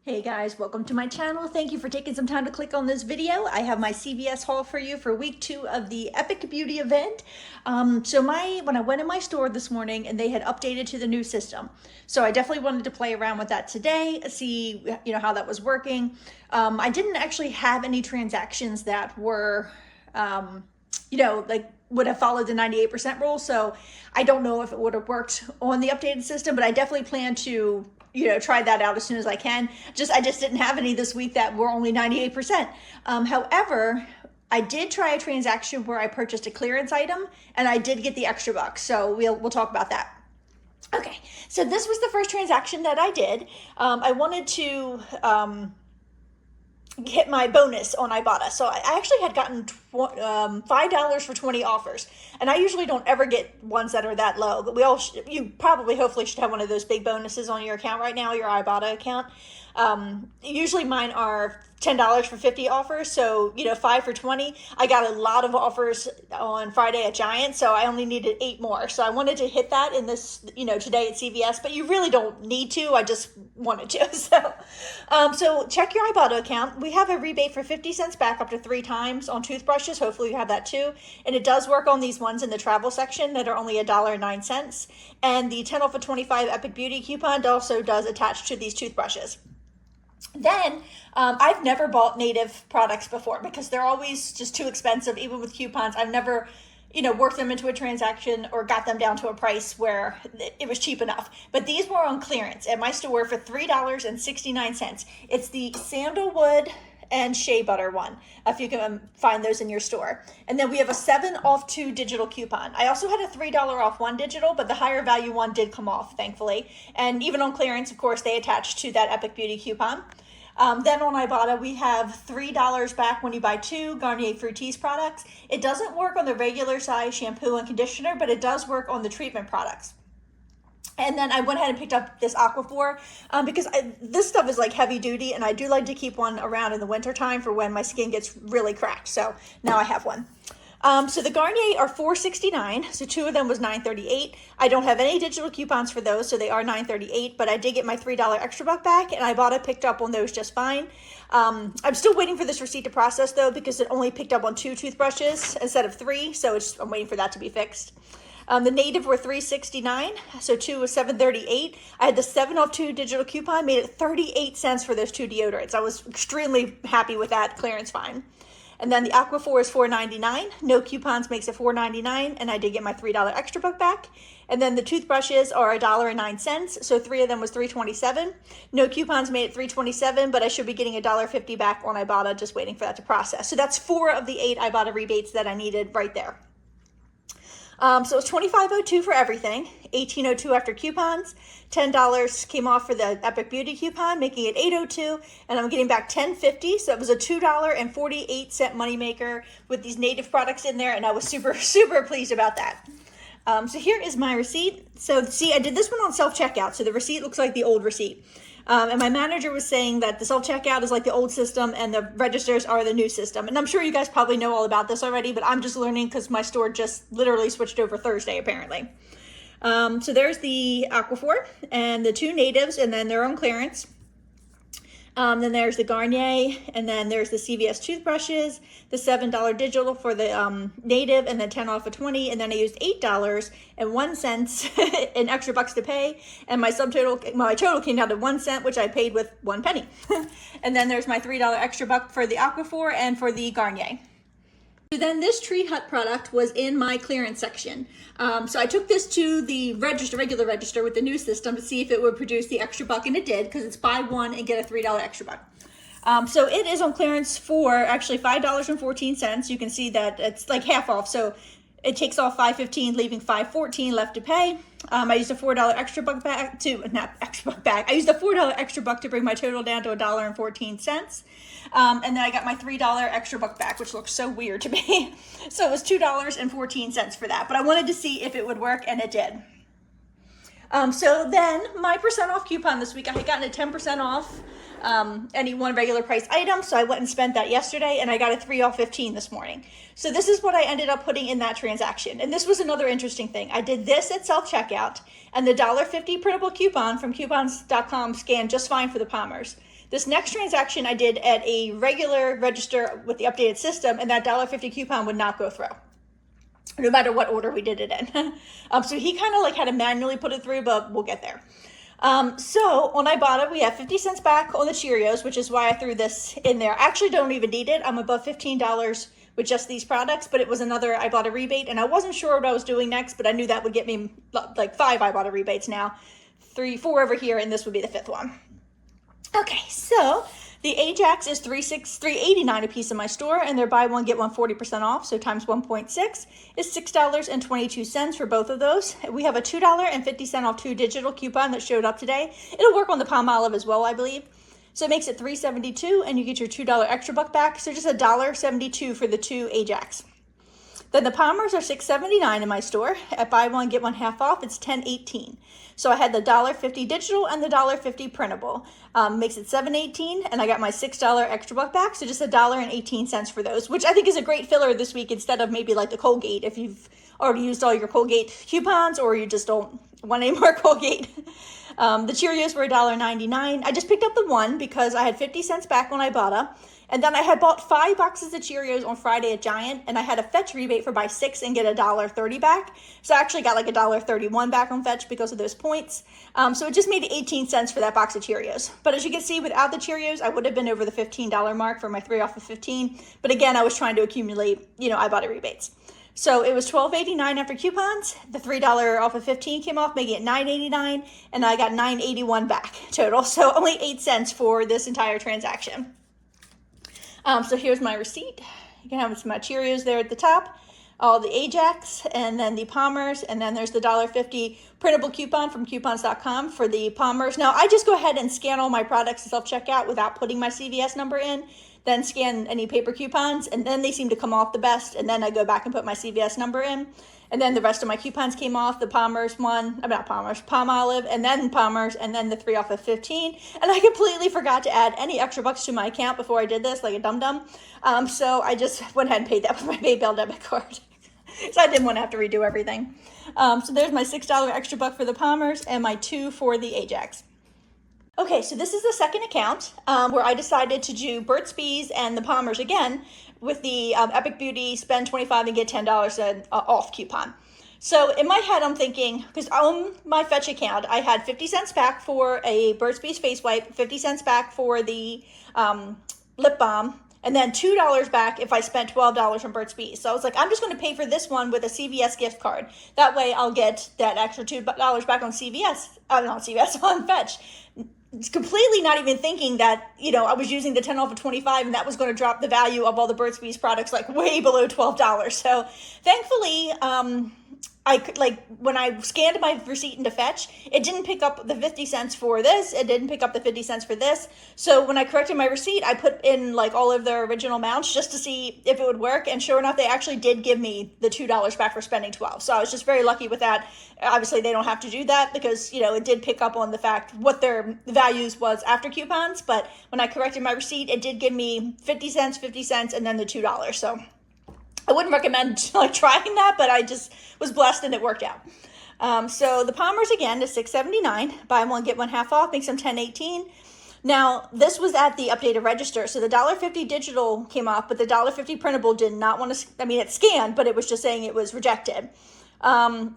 Hey guys, welcome to my channel. Thank you for taking some time to click on this video. I have my CVS haul for you for week 2 of the Epic Beauty event. When I went in my store this morning and they had updated to the new system. So I definitely wanted to play around with that today, see how that was working. I didn't actually have any transactions that were would have followed the 98% rule. So I don't know if it would have worked on the updated system, but I definitely plan to try that out as soon as I can. I just didn't have any this week that were only 98%. However, I did try a transaction where I purchased a clearance item and I did get the extra bucks. So we'll talk about that. Okay, so this was the first transaction that I did. I wanted to hit my bonus on Ibotta. So I actually had gotten $5 for 20 offers. And I usually don't ever get ones that are that low, but you probably hopefully should have one of those big bonuses on your account right now, your Ibotta account. Usually mine are $10 for 50 offers. So, 5 for 20. I got a lot of offers on Friday at Giant, so I only needed 8 more. So I wanted to hit that in this, today at CVS, but you really don't need to. I just wanted to. So check your Ibotta account. We have a rebate for 50 cents back up to 3 times on toothbrushes. Hopefully you have that too. And it does work on these ones in the travel section that are only $1.09. And the 10 off of 25 Epic Beauty coupon also does attach to these toothbrushes. Then I've never bought native products before because they're always just too expensive, even with coupons. I've never, worked them into a transaction or got them down to a price where it was cheap enough. But these were on clearance at my store for $3.69. It's the sandalwood and shea butter one, if you can find those in your store. And then we have a 7 off 2 digital coupon. I also had a $3 off 1 digital, but the higher value one did come off, thankfully. And even on clearance, of course, they attached to that Epic Beauty coupon. Then on Ibotta, we have $3 back when you buy 2 Garnier Fructis products. It doesn't work on the regular size shampoo and conditioner, but it does work on the treatment products. And then I went ahead and picked up this Aquaphor because this stuff is like heavy duty, and I do like to keep one around in the winter time for when my skin gets really cracked. So now I have one. So the Garnier are $4.69, so 2 of them was $9.38. I don't have any digital coupons for those, so they are $9.38, but I did get my $3 extra buck back, and Ibotta picked up on those just fine. I'm still waiting for this receipt to process, though, because it only picked up on 2 toothbrushes instead of 3, so I'm waiting for that to be fixed. The native were $3.69, so 2 was $7.38. I had the 7 off 2 digital coupon, made it 38 cents for those 2 deodorants. I was extremely happy with that clearance find. And then the Aquaphor is $4.99. No coupons makes it $4.99, and I did get my $3 extra buck back. And then the toothbrushes are $1.09, so 3 of them was $3.27. No coupons made it $3.27, but I should be getting $1.50 back on Ibotta, just waiting for that to process. So that's 4 of the 8 Ibotta rebates that I needed right there. So it's $25.02 for everything, $18.02 after coupons, $10 came off for the Epic Beauty coupon, making it $8.02, and I'm getting back $10.50, so it was a $2.48 moneymaker with these native products in there, and I was super, super pleased about that. So here is my receipt. So see, I did this one on self-checkout, so the receipt looks like the old receipt. And my manager was saying that the self-checkout is like the old system and the registers are the new system. And I'm sure you guys probably know all about this already, but I'm just learning because my store just literally switched over Thursday, apparently. So there's the Aquaphor and the 2 natives, and then they're on clearance. Then there's the Garnier, and then there's the CVS toothbrushes, the $7 digital for the native, and then 10 off of 20, and then I used $8.01 in extra bucks to pay, and my total came down to 1 cent, which I paid with 1 penny. And then there's my $3 extra buck for the Aquaphor and for the Garnier. So then this Tree Hut product was in my clearance section. So I took this to the regular register with the new system to see if it would produce the extra buck, and it did, because it's buy 1 and get a $3 extra buck. So it is on clearance for actually $5.14. You can see that it's like half off. So it takes off $5.15, leaving $5.14 left to pay. I used a $4 extra buck back I used a $4 extra buck to bring my total down to $1.14. And then I got my $3 extra buck back, which looks so weird to me. So it was $2.14 for that. But I wanted to see if it would work, and it did. So then my percent off coupon this week, I had gotten a 10% off any one regular price item. So I went and spent that yesterday, and I got a 3 off 15 this morning. So this is what I ended up putting in that transaction. And this was another interesting thing. I did this at self-checkout, and the $1.50 printable coupon from coupons.com scanned just fine for the Palmers. This next transaction I did at a regular register with the updated system, and that $1.50 coupon would not go through, no matter what order we did it in. So he kind of like had to manually put it through, but we'll get there. So on Ibotta, we have 50 cents back on the Cheerios, which is why I threw this in there. I actually don't even need it. I'm above $15 with just these products, but it was another Ibotta rebate, and I wasn't sure what I was doing next, but I knew that would get me like 5 Ibotta rebates now, 4 over here, and this would be the 5th one. Okay, so the Ajax is $3.89 a piece in my store, and they're buy one, get one 40% off, so times 1.6 is $6.22 for both of those. We have a $2.50 off 2 digital coupon that showed up today. It'll work on the Palmolive as well, I believe. So it makes it $3.72, and you get your $2 extra buck back, so just $1.72 for the 2 Ajax. Then the Palmers are $6.79 in my store. At buy one, get one half off, it's $10.18. So I had the $1.50 digital and the $1.50 printable. Makes it $7.18, and I got my $6 extra buck back, so just $1.18 for those, which I think is a great filler this week instead of maybe like the Colgate if you've already used all your Colgate coupons or you just don't want any more Colgate. The Cheerios were $1.99. I just picked up the one because I had 50 cents back when I bought them. And then I had bought 5 boxes of Cheerios on Friday at Giant, and I had a Fetch rebate for buy 6 and get $1.30 back. So I actually got like $1.31 back on Fetch because of those points. So it just made 18 cents for that box of Cheerios. But as you can see, without the Cheerios, I would have been over the $15 mark for my 3 off of 15. But again, I was trying to accumulate, Ibotta rebates. So it was $12.89 after coupons. The $3 off of 15 came off, making it $9.89, and I got $9.81 back total. So only 8 cents for this entire transaction. So here's my receipt. You can have my Cheerios there at the top, all the Ajax, and then the Palmers, and then there's the $1.50 printable coupon from coupons.com for the Palmers. Now, I just go ahead and scan all my products in self-checkout without putting my CVS number in, then scan any paper coupons, and then they seem to come off the best, and then I go back and put my CVS number in. And then the rest of my coupons came off, the Palmers one, not Palmers, Palmolive, and then Palmers, and then the 3 off of 15. And I completely forgot to add any extra bucks to my account before I did this, like a dum-dum. So I just went ahead and paid that with my PayPal debit card. So I didn't want to have to redo everything. So there's my $6 extra buck for the Palmers and my 2 for the Ajax. Okay, so this is the second account where I decided to do Burt's Bees and the Palmers again with the Epic Beauty spend $25 and get $10 off coupon. So in my head, I'm thinking, because on my Fetch account, I had 50 cents back for a Burt's Bees face wipe, 50 cents back for the lip balm, and then $2 back if I spent $12 on Burt's Bees. So I was like, I'm just going to pay for this one with a CVS gift card. That way I'll get that extra $2 back on on Fetch. Completely not even thinking that, I was using the 10 off of 25 and that was going to drop the value of all the Burt's Bees products like way below $12. So thankfully, I could, when I scanned my receipt into Fetch, it didn't pick up the 50 cents for this. It didn't pick up the 50 cents for this. So when I corrected my receipt, I put in all of their original amounts just to see if it would work. And sure enough, they actually did give me the $2 back for spending 12. So I was just very lucky with that. Obviously, they don't have to do that because, it did pick up on the fact what their values was after coupons. But when I corrected my receipt, it did give me 50 cents, and then the $2. So I wouldn't recommend trying that, but I just was blessed and it worked out. So the Palmers again is $6.79. Buy one, get one half off, makes them $10.18. Now, this was at the updated register. So the $1.50 digital came off, but the $1.50 printable did not want to, it scanned, but it was just saying it was rejected.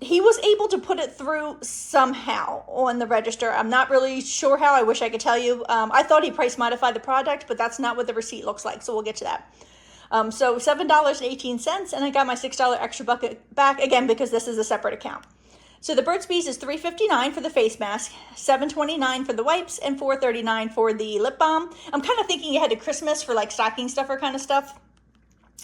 He was able to put it through somehow on the register. I'm not really sure how. I wish I could tell you. I thought he price modified the product, but that's not what the receipt looks like. So we'll get to that. So $7.18, and I got my $6 extra bucket back, again, because this is a separate account. So the Burt's Bees is $3.59 for the face mask, $7.29 for the wipes, and $4.39 for the lip balm. I'm kind of thinking ahead to Christmas for stocking stuffer kind of stuff.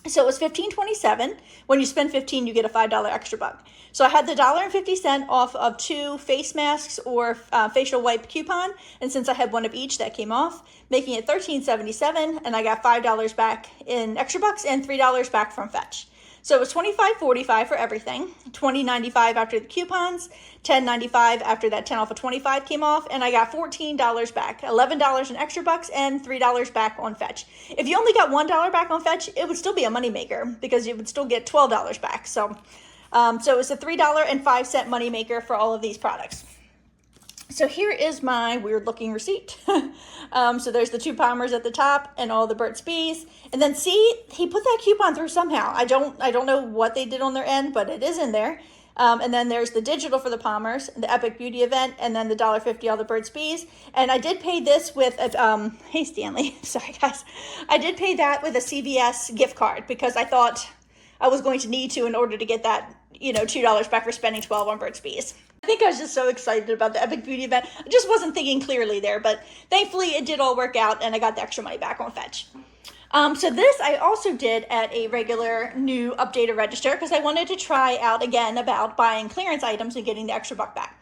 So it was $15.27. When you spend $15, you get a $5 extra buck. So I had the $1.50 off of 2 face masks or facial wipe coupon, and since I had one of each, that came off, making it $13.77, and I got $5 back in extra bucks and $3 back from Fetch. So it was $25.45 for everything, $20.95 after the coupons, $10.95 after that 10 off of 25 came off, and I got $14 back, $11 in extra bucks, and $3 back on Fetch. If you only got $1 back on Fetch, it would still be a moneymaker because you would still get $12 back. So it was a $3.05 moneymaker for all of these products. So here is my weird looking receipt. So there's the 2 Palmers at the top and all the Burt's Bees. And then see, he put that coupon through somehow. I don't know what they did on their end, but it is in there. And then there's the digital for the Palmers, the Epic Beauty event, and then the $1.50 all the Burt's Bees. And I did pay this with hey Stanley, sorry guys. I did pay that with a CVS gift card because I thought I was going to need to in order to get that, $2 back for spending $12 on Burt's Bees. I think I was just so excited about the Epic Beauty event. I just wasn't thinking clearly there, but thankfully it did all work out and I got the extra money back on Fetch. So this I also did at a regular new updated register because I wanted to try out again about buying clearance items and getting the extra buck back.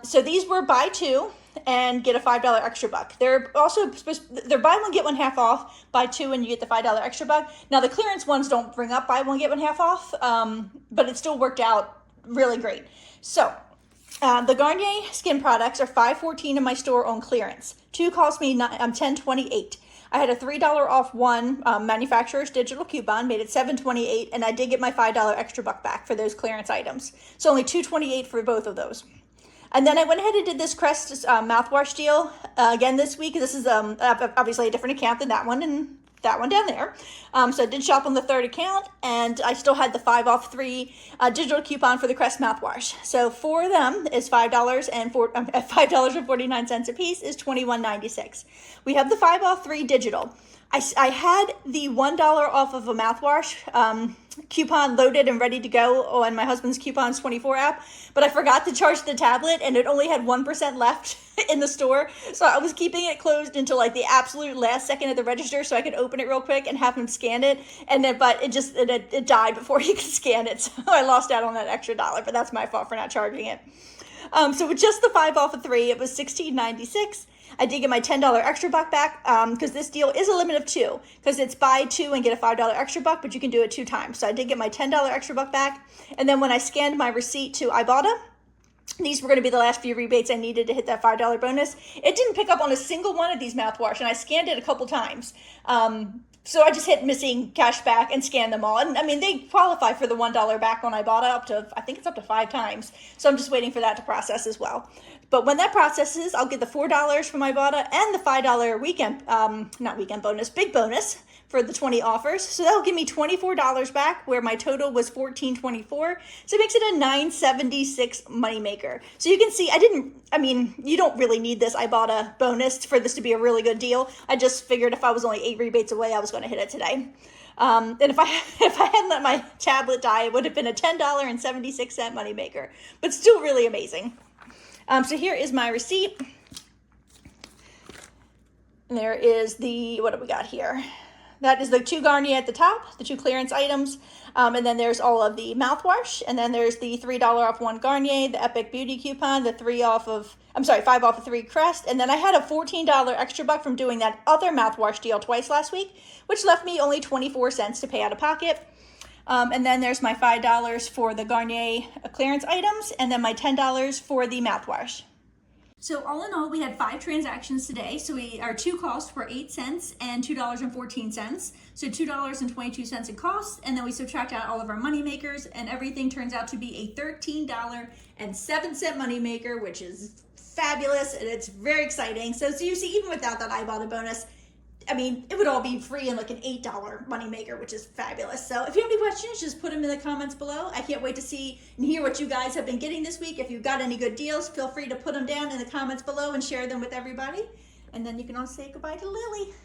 So these were buy 2 and get a $5 extra buck. They're buy 1 get 1 half off, buy 2 and you get the $5 extra buck. Now the clearance ones don't bring up buy 1 get 1 half off, but it still worked out really great. So the Garnier skin products are $5.14 in my store on clearance. 2 cost me $10.28. I had a $3 off one manufacturer's digital coupon, made it $7.28, and I did get my $5 extra buck back for those clearance items. So only $2.28 for both of those. And then I went ahead and did this Crest mouthwash deal again this week. This is obviously a different account than that one and that one down there. So I did shop on the 3rd account, and I still had the 5 off 3 digital coupon for the Crest mouthwash. So for them is $5.49 a piece is $21.96. We have the 5 off 3 digital. I had the $1 off of a mouthwash coupon loaded and ready to go on my husband's Coupons 24 app, but I forgot to charge the tablet and it only had 1% left in the store. So I was keeping it closed until like the absolute last second at the register so I could open it real quick and have him scan it. And then, but it died before he could scan it. So I lost out on that extra $1, but that's my fault for not charging it. So with just the 5 off of 3, it was $16.96. I did get my $10 extra buck back because this deal is a limit of 2 because it's buy 2 and get a $5 extra buck, but you can do it 2 times. So I did get my $10 extra buck back. And then when I scanned my receipt to Ibotta, these were going to be the last few rebates I needed to hit that $5 bonus. It didn't pick up on a single one of these mouthwash, and I scanned it a couple times. So I just hit missing cash back and scanned them all. And I mean, they qualify for the $1 back on Ibotta I think it's up to 5 times. So I'm just waiting for that to process as well. But when that processes, I'll get the $4 from Ibotta and the $5 big bonus for the 20 offers. So that'll give me $24 back where my total was $14.24. So it makes it a $9.76 moneymaker. So you can see you don't really need this Ibotta bonus for this to be a really good deal. I just figured if I was only 8 rebates away, I was going to hit it today. And if I hadn't let my tablet die, it would have been a $10.76 moneymaker, but still really amazing. So here is my receipt. And there is what do we got here? That is the 2 Garnier at the top, the 2 clearance items. And then there's all of the mouthwash. And then there's the $3 off 1 Garnier, the Epic Beauty coupon, the 5 off of 3 Crest. And then I had a $14 extra buck from doing that other mouthwash deal twice last week, which left me only 24 cents to pay out of pocket. And then there's my $5 for the Garnier clearance items, and then my $10 for the mouthwash. So all in all, we had 5 transactions today. So our 2 costs were 8 cents and $2.14. So $2.22 in costs, and then we subtract out all of our money makers, and everything turns out to be a $13.07 money maker, which is fabulous, and it's very exciting. So you see, even without that Ibotta bonus, it would all be free in like an $8 moneymaker, which is fabulous. So if you have any questions, just put them in the comments below. I can't wait to see and hear what you guys have been getting this week. If you've got any good deals, feel free to put them down in the comments below and share them with everybody. And then you can all say goodbye to Lily.